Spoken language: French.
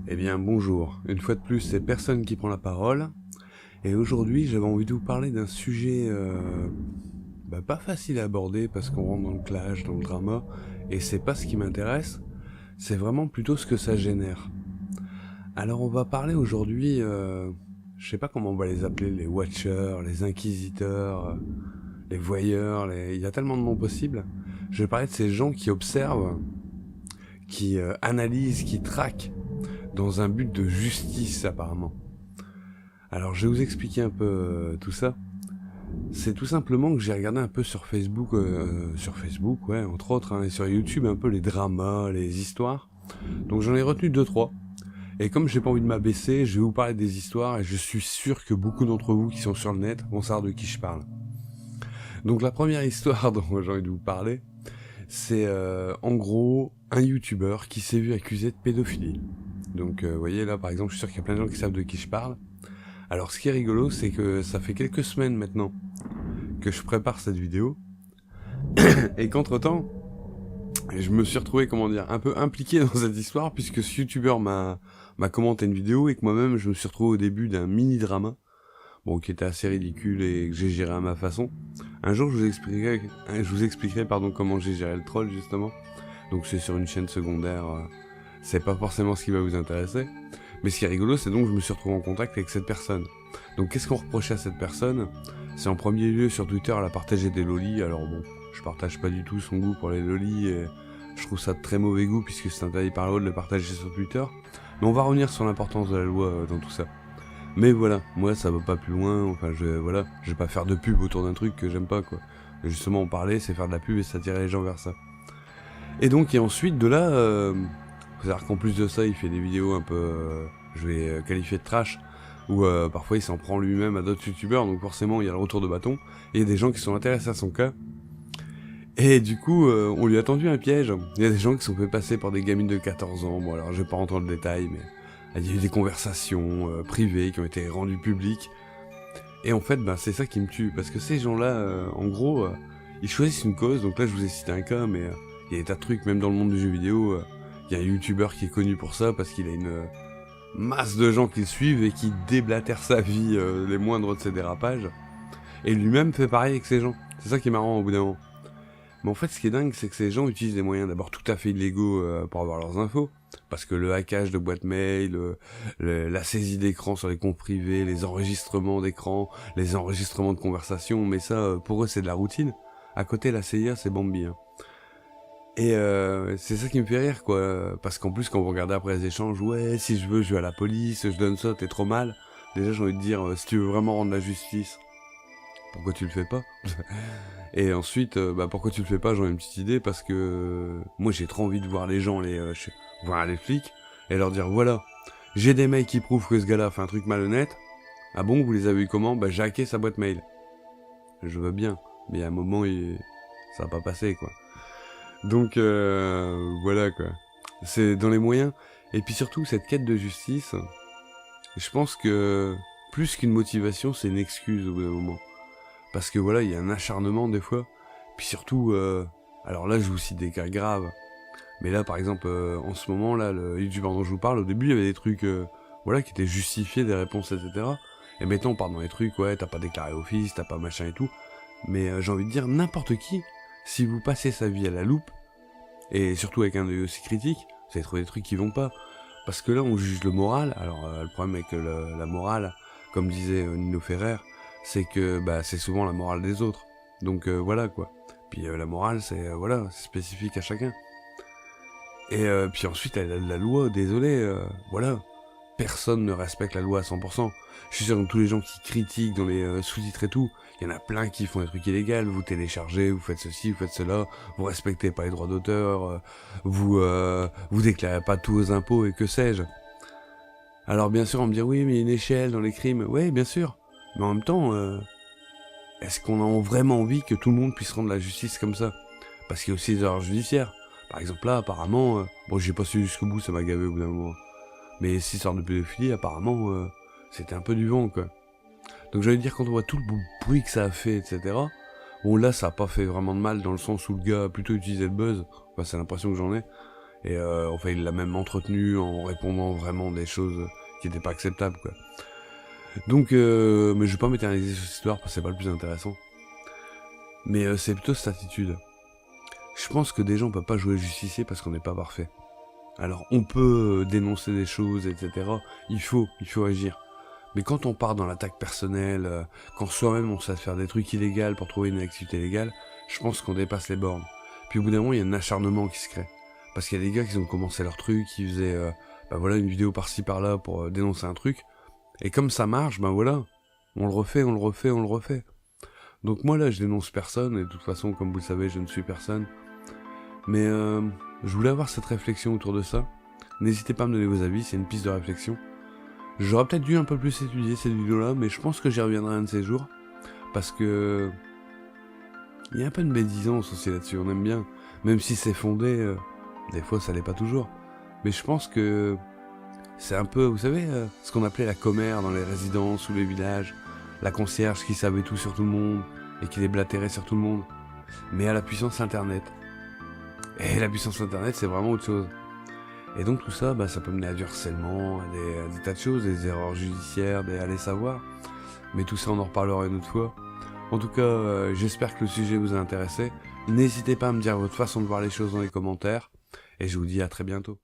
Eh bien bonjour, une fois de plus c'est personne qui prend la parole, et aujourd'hui j'avais envie de vous parler d'un sujet pas facile à aborder parce qu'on rentre dans le clash, dans le drama, et c'est pas ce qui m'intéresse, c'est vraiment plutôt ce que ça génère. Alors on va parler aujourd'hui, je sais pas comment on va les appeler, les watchers, les inquisiteurs, les voyeurs, il y a tellement de noms possibles. Je vais parler de ces gens qui observent, qui analysent, qui traquent, dans un but de justice apparemment. Alors je vais vous expliquer un peu tout ça. C'est tout simplement que j'ai regardé un peu sur Facebook, ouais, entre autres, hein, et sur YouTube un peu les dramas, les histoires. Donc j'en ai retenu 2-3. Et comme j'ai pas envie de m'abaisser, je vais vous parler des histoires et je suis sûr que beaucoup d'entre vous qui sont sur le net vont savoir de qui je parle. Donc la première histoire dont j'ai envie de vous parler, c'est en gros un YouTuber qui s'est vu accusé de pédophilie. Donc vous voyez là par exemple, je suis sûr qu'il y a plein de gens qui savent de qui je parle. Alors ce qui est rigolo, c'est que ça fait quelques semaines maintenant que je prépare cette vidéo, et qu'entre temps, je me suis retrouvé, comment dire, un peu impliqué dans cette histoire, puisque ce YouTuber m'a commenté une vidéo, et que moi-même je me suis retrouvé au début d'un mini-drama, bon, qui était assez ridicule et que j'ai géré à ma façon. Un jour je vous expliquerai comment j'ai géré le troll justement, donc c'est sur une chaîne secondaire, c'est pas forcément ce qui va vous intéresser. Mais ce qui est rigolo, c'est donc que je me suis retrouvé en contact avec cette personne. Donc qu'est-ce qu'on reprochait à cette personne? C'est en premier lieu sur Twitter, elle a partagé des lolis. Alors bon, je partage pas du tout son goût pour les lolis, et je trouve ça de très mauvais goût puisque c'est interdit par la loi de le partager sur Twitter. Mais on va revenir sur l'importance de la loi dans tout ça. Mais voilà, moi ça va pas plus loin, enfin je vais pas faire de pub autour d'un truc que j'aime pas quoi. Et justement en parler, c'est faire de la pub et ça tirer les gens vers ça. Et donc et ensuite de là, faut savoir qu'en plus de ça, il fait des vidéos un peu, je vais qualifier de trash, où parfois il s'en prend lui-même à d'autres youtubeurs, donc forcément il y a le retour de bâton, et il y a des gens qui sont intéressés à son cas. Et du coup, on lui a tendu un piège. Il y a des gens qui sont fait passer par des gamines de 14 ans, bon alors je vais pas rentrer dans le détail, mais il y a eu des conversations privées qui ont été rendues publiques. Et en fait, c'est ça qui me tue, parce que ces gens-là, en gros, ils choisissent une cause, donc là je vous ai cité un cas, mais il y a des tas de trucs, même dans le monde du jeu vidéo. Il y a un youtubeur qui est connu pour ça parce qu'il a une masse de gens qui le suivent et qui déblatèrent sa vie, les moindres de ses dérapages. Et lui-même fait pareil avec ces gens. C'est ça qui est marrant au bout d'un moment. Mais en fait, ce qui est dingue, c'est que ces gens utilisent des moyens d'abord tout à fait illégaux pour avoir leurs infos. Parce que le hackage de boîte mail, la saisie d'écran sur les comptes privés, les enregistrements d'écran, les enregistrements de conversation, mais ça, pour eux, c'est de la routine. À côté, la CIA, c'est Bambi, hein. Et c'est ça qui me fait rire quoi, parce qu'en plus quand vous regardez après les échanges, ouais si je veux je vais à la police, je donne ça, t'es trop mal. Déjà j'ai envie de dire, si tu veux vraiment rendre la justice, pourquoi tu le fais pas? Et ensuite, pourquoi tu le fais pas, j'en ai une petite idée, parce que moi j'ai trop envie de voir les gens, voir les flics, et leur dire voilà, j'ai des mails qui prouvent que ce gars-là fait un truc malhonnête, ah bon vous les avez eu comment? J'ai hacké sa boîte mail. Je veux bien, mais à un moment ça va pas passer quoi. Donc voilà quoi. C'est dans les moyens. Et puis surtout cette quête de justice, je pense que plus qu'une motivation, c'est une excuse au bout d'un moment. Parce que voilà, il y a un acharnement des fois. Puis surtout, alors là je vous cite des cas graves. Mais là par exemple, en ce moment là, le youtubeur dont je vous parle, au début il y avait des trucs voilà, qui étaient justifiés, des réponses, etc. Et maintenant on part dans les trucs, ouais, t'as pas déclaré office, t'as pas machin et tout. Mais j'ai envie de dire, n'importe qui, si vous passez sa vie à la loupe, et surtout avec un œil aussi critique, vous allez trouver des trucs qui vont pas. Parce que là, on juge le moral. Alors, le problème avec la morale, comme disait Nino Ferrer, c'est que c'est souvent la morale des autres. Donc voilà quoi. Puis la morale, c'est voilà, c'est spécifique à chacun. Et puis ensuite, la loi, désolé, voilà. Personne ne respecte la loi à 100%. Je suis sûr que tous les gens qui critiquent dans les sous-titres et tout, il y en a plein qui font des trucs illégaux, vous téléchargez, vous faites ceci, vous faites cela, vous respectez pas les droits d'auteur, vous déclarez pas tous vos impôts et que sais-je. Alors bien sûr on me dit oui mais il y a une échelle dans les crimes, ouais bien sûr, mais en même temps, est-ce qu'on a vraiment envie que tout le monde puisse rendre la justice comme ça? Parce qu'il y a aussi des erreurs judiciaires. Par exemple là apparemment, bon j'ai pas su jusqu'au bout, ça m'a gavé au bout d'un moment. Mais cette histoire de pédophilie, apparemment, c'était un peu du vent, quoi. Donc j'allais dire, quand on voit tout le bruit que ça a fait, etc., Bon là ça a pas fait vraiment de mal dans le sens où le gars a plutôt utilisé le buzz, enfin c'est l'impression que j'en ai, et enfin il l'a même entretenu en répondant vraiment des choses qui étaient pas acceptables quoi. Donc mais je vais pas m'éterniser sur cette histoire parce que c'est pas le plus intéressant. Mais c'est plutôt cette attitude. Je pense que des gens peuvent pas jouer justicier parce qu'on n'est pas parfait. Alors on peut dénoncer des choses, etc. Il faut agir. Mais quand on part dans l'attaque personnelle, quand soi-même on sait faire des trucs illégaux pour trouver une activité légale, je pense qu'on dépasse les bornes. Puis au bout d'un moment, il y a un acharnement qui se crée. Parce qu'il y a des gars qui ont commencé leur truc, qui faisaient voilà, une vidéo par-ci par-là pour dénoncer un truc. Et comme ça marche, ben voilà, on le refait, on le refait, on le refait. Donc moi là, je dénonce personne, et de toute façon, comme vous le savez, je ne suis personne. Mais je voulais avoir cette réflexion autour de ça. N'hésitez pas à me donner vos avis, c'est une piste de réflexion. J'aurais peut-être dû un peu plus étudier cette vidéo-là, mais je pense que j'y reviendrai un de ces jours. Parce que... il y a un peu de médisance aussi là-dessus, on aime bien. Même si c'est fondé, des fois ça l'est pas toujours. Mais je pense que... c'est un peu, vous savez, ce qu'on appelait la commère dans les résidences ou les villages. La concierge qui savait tout sur tout le monde, et qui déblatérait sur tout le monde. Mais à la puissance internet. Et la puissance internet, c'est vraiment autre chose. Et donc tout ça, ça peut mener à du harcèlement, à des tas de choses, des erreurs judiciaires, des allez savoir. Mais tout ça, on en reparlera une autre fois. En tout cas, j'espère que le sujet vous a intéressé. N'hésitez pas à me dire votre façon de voir les choses dans les commentaires. Et je vous dis à très bientôt.